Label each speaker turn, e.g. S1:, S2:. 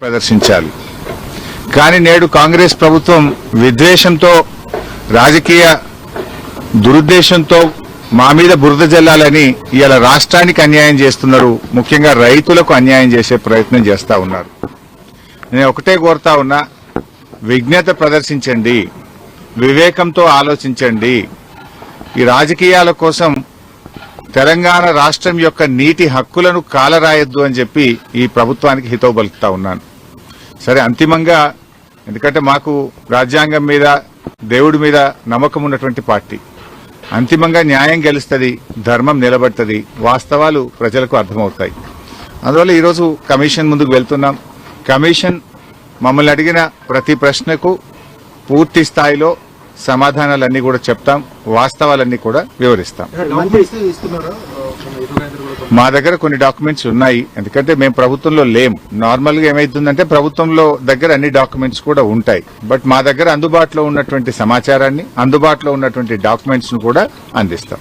S1: ప్రదర్శించాలి. కానీ నేడు కాంగ్రెస్ ప్రభుత్వం విద్వేషంతో, రాజకీయ దురుద్దేశంతో మా మీద బురద జల్లాలని ఇవాళ రాష్ట్రానికి అన్యాయం చేస్తున్నారు. ముఖ్యంగా రైతులకు అన్యాయం చేసే ప్రయత్నం చేస్తా ఉన్నారు. నేను ఒకటే కోరుతా ఉన్నా, విజ్ఞత ప్రదర్శించండి, వివేకంతో ఆలోచించండి. ఈ రాజకీయాల కోసం తెలంగాణ రాష్ట్రం యొక్క నీటి హక్కులను కాలరాయొద్దు అని చెప్పి ఈ ప్రభుత్వానికి హితవు పలుకుతా ఉన్నాను. సరే, అంతిమంగా ఎందుకంటే మాకు రాజ్యాంగం మీద, దేవుడి మీద నమ్మకం ఉన్నటువంటి పార్టీ, అంతిమంగా న్యాయం గెలుస్తుంది, ధర్మం నిలబడుతుంది, వాస్తవాలు ప్రజలకు అర్థమవుతాయి. అందువల్ల ఈరోజు కమిషన్ ముందుకు వెళ్తున్నాం. కమిషన్ మమ్మల్ని అడిగిన ప్రతి ప్రశ్నకు పూర్తి స్థాయిలో సమాధానాలన్నీ కూడా చెప్తాం, వాస్తవాలన్నీ కూడా వివరిస్తాం. మా దగ్గర కొన్ని డాక్యుమెంట్స్ ఉన్నాయి, ఎందుకంటే మేము ప్రభుత్వంలో లేం. నార్మల్ గా ఏమైతుందంటే ప్రభుత్వంలో దగ్గర అన్ని డాక్యుమెంట్స్ కూడా ఉంటాయి, బట్ మా దగ్గర అందుబాటులో ఉన్నటువంటి సమాచారాన్ని, అందుబాటులో ఉన్నటువంటి డాక్యుమెంట్స్ ను కూడా అందిస్తాం.